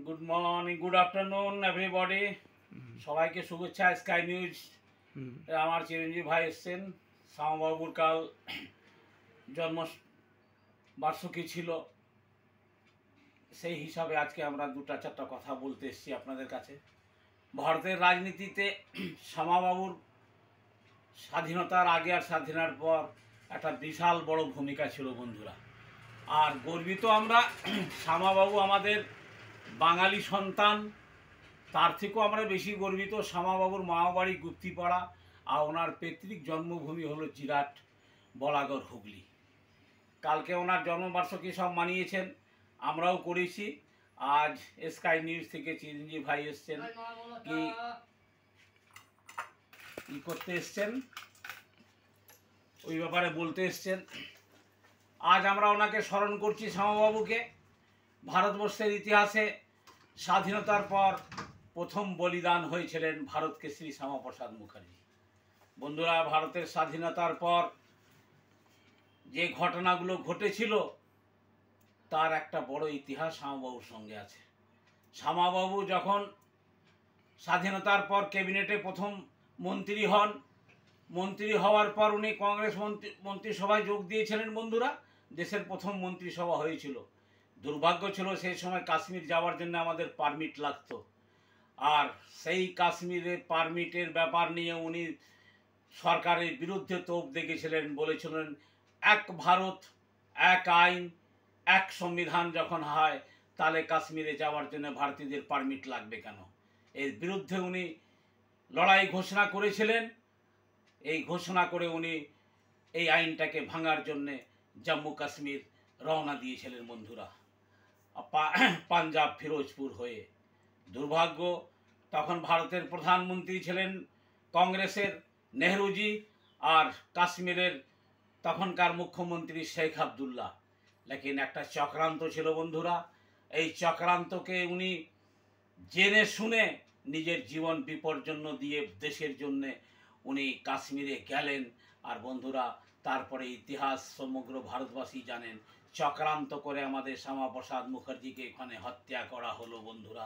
Good morning, good afternoon everybody. সবাইকে শুভেচ্ছা। Sky news আমার চিরঞ্জীব ভাই এসছেন। শ্যামাবাবুর কাল জন্ম বার্ষিকী ছিল, সেই হিসাবে আজকে আমরা দুটা চারটা কথা বলতে এসেছি আপনাদের কাছে। ভারতের রাজনীতিতে শ্যামাবাবুর স্বাধীনতার আগে আর স্বাধীনতার পর একটা বিশাল বড় ভূমিকা ছিল বন্ধুরা। আর গর্বিত আমরা, শ্যামাবাবু আমাদের বাঙালি সন্তান, তার থেকেও আমরা বেশি গর্বিত। শ্যামাবাবুর মামাবাড়ি গুপ্তিপাড়া, আর ওনার পৈতৃক জন্মভূমি হলো জিরাট, বলাগড়, হুগলি। কালকে ওনার জন্মবার্ষিকী সব মানিয়েছেন, আমরাও করেছি। আজ স্কাই নিউজ থেকে চিরঞ্জীব ভাই এসছেন, কি করতে এসছেন, ওই ব্যাপারে বলতে এসছেন। আজ আমরা ওনাকে স্মরণ করছি, শ্যামাবাবুকে। ভারতবর্ষের ইতিহাসে স্বাধীনতার পর প্রথম বলিদান হয়েছিলেন ভারত কেশরী শ্যামাপ্রসাদ মুখার্জি। বন্ধুরা, ভারতের স্বাধীনতার পর যে ঘটনাগুলো ঘটেছিল তার একটা বড় ইতিহাস শ্যামাবাবুর সঙ্গে আছে। শ্যামাবাবু যখন স্বাধীনতার পর ক্যাবিনেটে প্রথম মন্ত্রী হন, মন্ত্রী হওয়ার পর উনি কংগ্রেস মন্ত্রিসভায় যোগ দিয়েছিলেন। বন্ধুরা, দেশের প্রথম মন্ত্রিসভা হয়েছিল। দুর্ভাগ্য ছিল সেই সময় কাশ্মীর যাওয়ার জন্য আমাদের পারমিট লাগতো, আর সেই কাশ্মীরে পারমিটের ব্যাপার নিয়ে উনি সরকারের বিরুদ্ধে তোপ দেখেছিলেন। বলেছিলেন, এক ভারত, এক আইন, এক সংবিধান যখন হয়, তাহলে কাশ্মীরে যাওয়ার জন্য ভারতীয়দের পারমিট লাগবে কেন? এর বিরুদ্ধে উনি লড়াই ঘোষণা করেছিলেন। এই ঘোষণা করে উনি এই আইনটাকে ভাঙার জন্যে জম্মু কাশ্মীর রওনা দিয়েছিলেন বন্ধুরা, পাঞ্জাব, ফিরোজপুর হয়ে। দুর্ভাগ্য, তখন ভারতের প্রধানমন্ত্রী ছিলেন কংগ্রেসের নেহরুজি, আর কাশ্মীরের তখনকার মুখ্যমন্ত্রী শেখ আবদুল্লাহ। লেকিন একটা চক্রান্ত ছিল বন্ধুরা। এই চক্রান্তকে উনি জেনে শুনে নিজের জীবন বিপর্যন্ন দিয়ে দেশের জন্যে উনি কাশ্মীরে গেলেন। আর বন্ধুরা, তারপরে ইতিহাস সমগ্র ভারতবাসী জানেন, চক্রান্ত করে আমাদের শ্যামাপ্রসাদ মুখার্জিকে এখানে হত্যা করা হলো বন্ধুরা।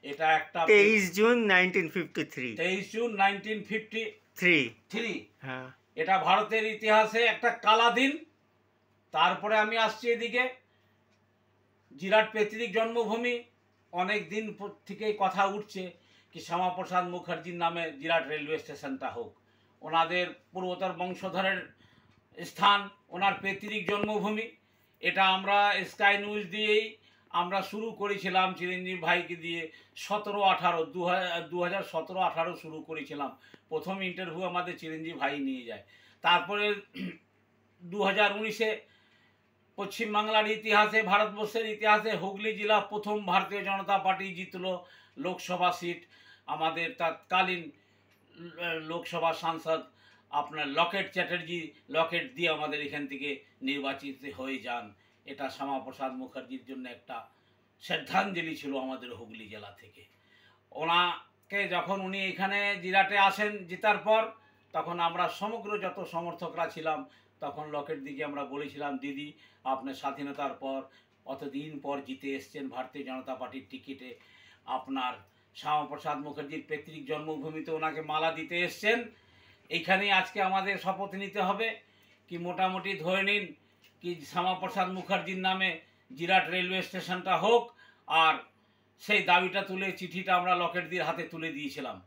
এটা একটা 23 জুন 1953। 23 জুন 1953। হ্যাঁ, এটা ভারতের ইতিহাসে একটা কালা দিন। তারপরে আমি আসছি এদিকে, জিরাট পৈতৃক জন্মভূমি। অনেক দিন থেকেই কথা উঠছে কি শ্যামাপ্রসাদ মুখার্জির নামে জিরাট রেলওয়ে স্টেশনটা হোক। ওনাদের পূর্বতর বংশধরের স্থান, ওনার পৈতৃক জন্মভূমি। এটা আমরা স্কাই নিউজ দিয়েই আমরা শুরু করেছিলাম, চিরঞ্জীব ভাইকে দিয়ে 2017-18 শুরু করেছিলাম। প্রথম ইন্টারভিউ আমাদের চিরঞ্জীব ভাই নিয়ে যায়। তারপরে 2019-এ পশ্চিমবাংলার ইতিহাসে, ভারতবর্ষের ইতিহাসে হুগলি জেলা প্রথম ভারতীয় জনতা পার্টি জিতল লোকসভা সিট। আমাদের তৎকালীন লোকসভা সাংসদ আপনার লকেট চ্যাটার্জি, লকেট দিয়ে আমাদের এখান থেকে নির্বাচিত হয়ে যান। এটা শ্যামাপ্রসাদ মুখার্জির জন্য একটা শ্রদ্ধাঞ্জলি ছিল আমাদের হুগলি জেলা থেকে। ওনাকে যখন উনি এখানে জিরাটে আসেন জেতার পর, তখন আমরা সমগ্র যত সমর্থকরা ছিলাম, তখন লকেট দিকে আমরা বলেছিলাম, দিদি আপনার স্বাধীনতার পর অতদিন পর জিতে এসছেন ভারতীয় জনতা পার্টির টিকিটে, আপনার শ্যামাপ্রসাদ মুখার্জির পৈতৃক জন্মভূমিতে ওনাকে মালা দিতে এসছেন। এইখানেই আজকে আমাদের শপথ নিতে হবে কি মোটামুটি ধরে নিন কি শ্যামাপ্রসাদ মুখার্জির নামে জিরাট রেলওয়ে স্টেশনটা হোক। আর সেই দাবিটা তুলে চিঠিটা আমরা লকেটদির হাতে তুলে দিয়েছিলাম।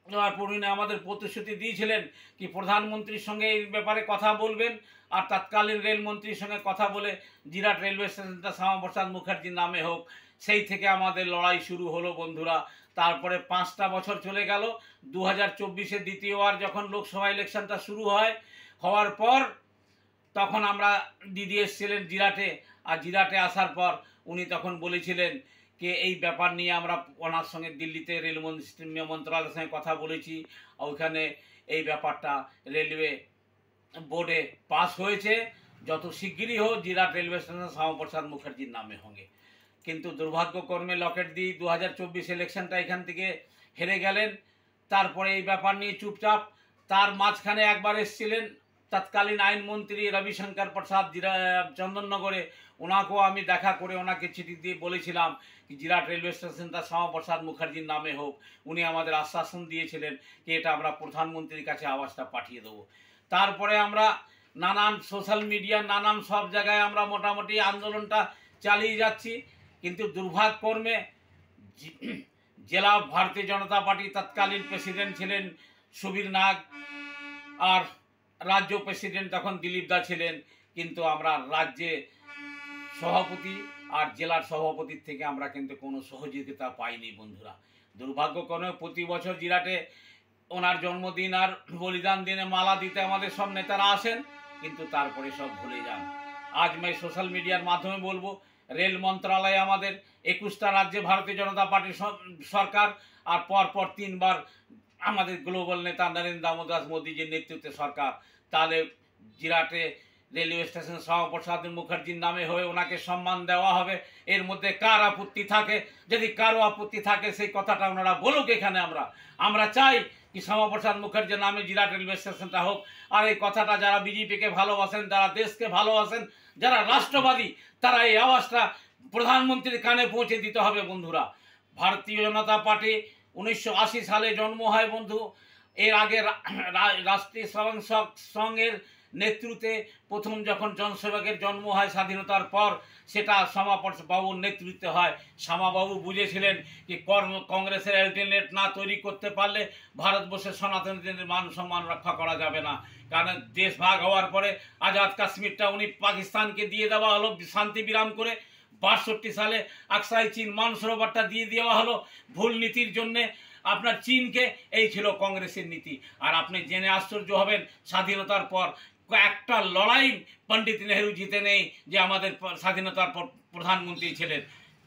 দেওয়ার পর উনি আমাদের প্রতিশ্রুতি দিয়েছিলেন কি প্রধানমন্ত্রীর সঙ্গে এই ব্যাপারে কথা বলবেন, আর তৎকালীন রেলমন্ত্রীর সঙ্গে কথা বলে জিরাট রেলওয়ে স্টেশনটা শ্যামাপ্রসাদ মুখার্জির নামে হোক। সেই থেকে আমাদের লড়াই শুরু হলো বন্ধুরা। তারপরে 5টা বছর চলে গেল। 2024-এ দ্বিতীয়বার যখন লোকসভা ইলেকশনটা শুরু হওয়ার পর, তখন আমরা দিদি এসেছিলেন জিরাটে। আর জিরাটে আসার পর উনি তখন বলেছিলেন যে এই ব্যাপার নিয়ে আমরা ওনার সঙ্গে দিল্লিতে রেল মন্ত্রণালয়ের সঙ্গে কথা বলেছি, ওইখানে এই ব্যাপারটা রেলওয়ে বোর্ডে পাস হয়েছে, যত শিগগিরই হোক জিরাট রেলওয়ে স্টেশন শ্যামাপ্রসাদ মুখার্জির নামে হোঁগে। কিন্তু দুর্ভাগ্যক্রমে লকেট দি 2024 ইলেকশনটা এখান থেকে হেরে গেলেন। তারপরে এই ব্যাপার নিয়ে চুপচাপ। তার মাঝখানে একবার এসেছিলেন তৎকালীন আইনমন্ত্রী রবিশঙ্কর প্রসাদ চন্দননগরে, ওনাকেও আমি দেখা করে ওনাকে চিঠি দিয়ে বলেছিলাম কি জিরাট রেলওয়ে স্টেশনটা শ্যামাপ্রসাদ মুখার্জির নামে হোক। উনি আমাদের আশ্বাসন দিয়েছিলেন কি এটা আমরা প্রধানমন্ত্রীর কাছে আওয়াজটা পাঠিয়ে দেবো। তারপরে আমরা নানান সোশ্যাল মিডিয়া, নানান সব জায়গায় আমরা মোটামুটি আন্দোলনটা চালিয়ে যাচ্ছি, কিন্তু দুর্ভাগ্যক্রমে জেলা ভারতীয় জনতা পার্টি তৎকালীন প্রেসিডেন্ট ছিলেন সুবীর নাগ, আর রাজ্য প্রেসিডেন্ট তখন দিলীপ দা ছিলেন, কিন্তু আমরা রাজ্যে সভাপতি আর জেলার সভাপতির থেকে আমরা কিন্তু কোনো সহযোগিতা পাইনি বন্ধুরা। দুর্ভাগ্যক্রমে প্রতি বছর জিরাটে ওনার জন্মদিন আর বলিদান দিনে মালা দিতে আমাদের সব নেতারা আসেন, কিন্তু তারপরে সব ভুলে যান। আজ আমি সোশ্যাল মিডিয়ার মাধ্যমে বলবো, রেল মন্ত্রণালয়ে আমাদের 21টা রাজ্যে ভারতীয় জনতা পার্টির সরকার, আর পরপর 3বার আমাদের গ্লোবাল নেতা নরেন্দ্র দামোদর মোদীজির নেতৃত্বে সরকার। তাহলে জিরাটে রেলওয়ে স্টেশন শ্যামাপ্রসাদ মুখার্জির নামে হয়ে ওনাকে সম্মান দেওয়া হবে, এর মধ্যে কার আপত্তি থাকে? যদি কারো আপত্তি থাকে সেই কথাটা ওনারা বলুক এখানে। আমরা চাই কি শ্যামাপ্রসাদ মুখার্জির নামে জিরাট রেলওয়ে স্টেশনটা হোক। আর এই কথাটা যারা বিজেপিকে ভালোবাসেন, যারা দেশকে ভালোবাসেন, যারা রাষ্ট্রবাদী, তারা এই আওয়াজটা প্রধানমন্ত্রীর কানে পৌঁছে দিতে হবে বন্ধুরা। ভারতীয় জনতা পার্টি 1980 সালে জন্ম হয় বন্ধু। এর আগে রাষ্ট্রীয় স্বয়ংসেবক সংঘের নেতৃত্বে প্রথম যখন জনসেবকের জন্ম হয় স্বাধীনতার পর, সেটা শ্যামাপ্রসাদ বাবুর নেতৃত্বে হয়। শ্যামাবাবু বুঝেছিলেন কি কংগ্রেসের অ্যালটারনেট না তৈরি করতে পারলে ভারতবর্ষের সনাতনীদের মান সম্মান রক্ষা করা যাবে না। কারণ দেশ ভাগ হওয়ার পরে আজাদ কাশ্মীরটা উনি পাকিস্তানকে দিয়ে দেওয়া হলো শান্তি বিরাম করে। 62 সালে আকসাই চীন মানসরোবরটা দিয়ে দেওয়া হলো ভুল নীতির জন্যে আপনার চীনকে। এই ছিল কংগ্রেসের নীতি। আর আপনি জেনে আশ্চর্য হবেন, স্বাধীনতার পর একটা লড়াই পণ্ডিত নেহেরু জিতে নেই যে আমাদের স্বাধীনতার পর প্রধানমন্ত্রী ছিলেন।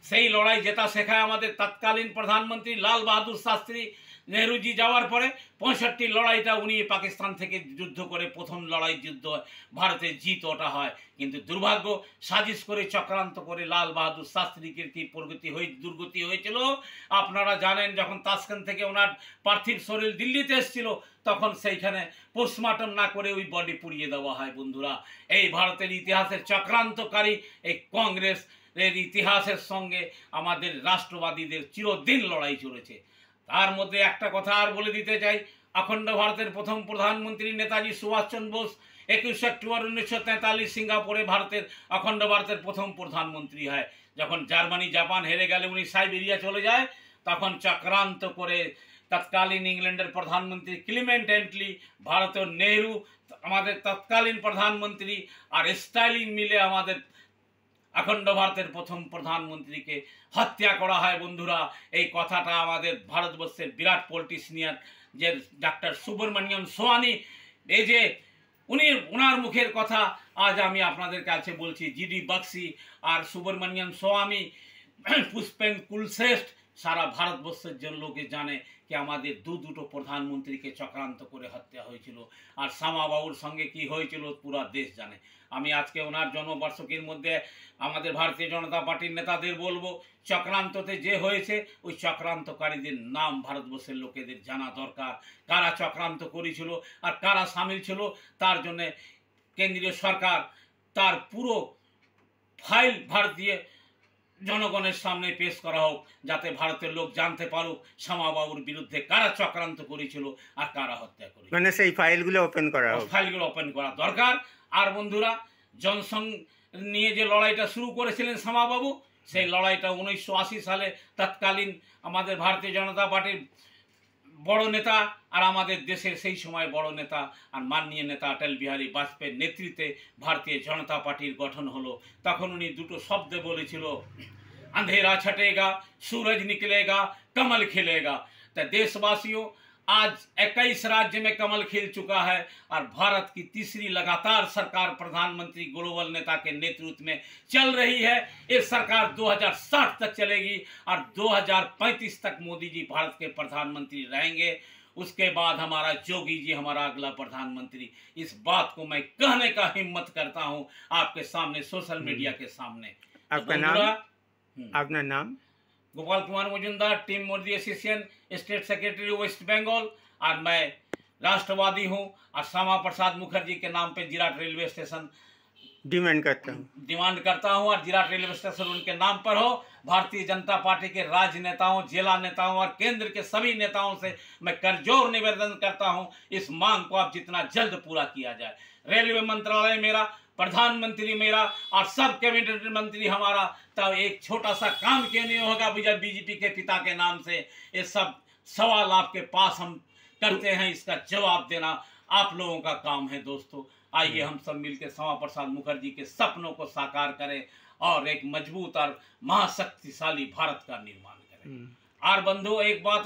সেই লড়াই জেতা শেখায় আমাদের তৎকালীন প্রধানমন্ত্রী লাল বাহাদুর শাস্ত্রী। নেহরুজি যাওয়ার পরে 65 লড়াইটা উনি পাকিস্তান থেকে যুদ্ধ করে প্রথম লড়াই যুদ্ধ ভারতের জিত ওটা হয়। কিন্তু দুর্ভাগ্য, সাজিশ করে চক্রান্ত করে লাল বাহাদুর শাস্ত্রীকে কি দুর্গতি হয়েছিল আপনারা জানেন। যখন তাসখান থেকে ওনার পার্থিব শরীর দিল্লিতে এসেছিল, তখন সেইখানে পোস্টমর্টম না করে ওই বডি পুড়িয়ে দেওয়া হয় বন্ধুরা। এই ভারতের ইতিহাসের চক্রান্তকারী এই কংগ্রেস এর ইতিহাসের সঙ্গে আমাদের রাষ্ট্রবাদীদের চিরদিন লড়াই চলেছে। তার মধ্যে একটা কথা আর বলে দিতে চাই, অখণ্ড ভারতের প্রথম প্রধানমন্ত্রী নেতাজি সুভাষচন্দ্র বোস 21 অক্টোবর 1943 সিঙ্গাপুরে অখণ্ড ভারতের প্রথম প্রধানমন্ত্রী হয়। যখন জার্মানি জাপান হেরে গেলে উনি সাইবেরিয়া চলে যায়, তখন চক্রান্ত করে তৎকালীন ইংল্যান্ডের প্রধানমন্ত্রী ক্লিমেন্ট অ্যাটলি, ভারতের নেহরু আমাদের তৎকালীন প্রধানমন্ত্রী, আর স্টালিন মিলে আমাদের অখণ্ড ভারতের প্রথম প্রধানমন্ত্রীকে হত্যা করা হয় বন্ধুরা। এই কথাটা আমাদের ভারতবর্ষের বিরাট পলিটিশিয়ান যে ডক্টর সুব্রমণ্যম সোয়ানি, এই যে ওনার মুখের কথা আজ আমি আপনাদের কাছে বলছি। জিডি বক্সি আর সুব্রমণ্যম সোয়ামী, পুষ্পেন কুলশ্রেষ্ঠ সারা ভারতবর্ষের জন্য লোকে জানে কি আমাদের দুটো প্রধানমন্ত্রীকে চক্রান্ত করে হত্যা হয়েছিল। আর শ্যামাবাবুর সঙ্গে কি হয়েছিল পুরো দেশ জানে। আমি আজকে ওনার জন্মবার্ষিকীর মধ্যে আমাদের ভারতীয় জনতা পার্টির নেতাদের বলবো, চক্রান্ততে যে হয়েছে ওই চক্রান্তকারীদের নাম ভারতবর্ষের লোকেদের জানা দরকার। কারা চক্রান্ত করেছিল আর কারা সামিল ছিল, তার জন্যে কেন্দ্রীয় সরকার তার পুরো ফাইল ভারতীয় জনগণের সামনে পেশ করা হোক, যাতে ভারতের লোক জানতে পারুক শ্যামাবাবুর বিরুদ্ধে কারা চক্রান্ত করেছিল আর কারা হত্যা করেছিল। মানে সেই ফাইলগুলো ওপেন করা হোক, ফাইলগুলো ওপেন করা দরকার। আর বন্ধুরা, জনসংঘ নিয়ে যে লড়াইটা শুরু করেছিলেন শ্যামাবাবু, সেই লড়াইটা 1980 সালে তৎকালীন আমাদের ভারতীয় জনতা পার্টির বড় নেতা আর আমাদের দেশের সেই সময় বড় নেতা আর মাননীয় নেতা অটল বিহারী বাজপেয়ীর নেতৃত্বে ভারতীয় জনতা পার্টির গঠন হলো। তখন উনি দুটো শব্দ বলেছিল, अंधेरा छटेगा सूरज निकलेगा कमल खिलेगा। तो देशवासियों, आज 21 राज्य में कमल खिल चुका है और भारत की तीसरी लगातार सरकार प्रधानमंत्री ग्लोबल नेता के नेतृत्व में चल रही है। ये सरकार 2060 तक चलेगी और 2035 तक मोदी जी भारत के प्रधानमंत्री रहेंगे। उसके बाद हमारा जोगी जी हमारा अगला प्रधानमंत्री। इस बात को मैं कहने का हिम्मत करता हूँ आपके सामने, सोशल मीडिया के सामने। आपका नाम? Gopal Kumar Majumdar, team Modi association, state secretary West Bengal. और मैं राष्ट्रवादी हूँ और श्यामा प्रसाद मुखर्जी के नाम पे जिराट रेलवे स्टेशन डिमांड करता हूँ। डिमांड करता हूँ और जिराट रेलवे स्टेशन उनके नाम पर हो। भारतीय जनता पार्टी के राज्य नेताओं, जिला नेताओं और केंद्र के सभी नेताओं से मैं करजोर निवेदन करता हूँ, इस मांग को अब जितना जल्द पूरा किया जाए। रेलवे मंत्रालय मेरा, प्रधानमंत्री मेरा और सब कैबिनेट मंत्री हमारा, तब एक छोटा सा काम क्यों नहीं होगा बीजेपी के पिता के नाम से? ये सब सवाल आपके पास हम करते हैं, इसका जवाब देना आप लोगों का काम है। दोस्तों, आइए हम सब मिलकर श्यामा प्रसाद मुखर्जी के सपनों को साकार करें और एक मजबूत और महाशक्तिशाली भारत का निर्माण करें। और बंधु, एक बात और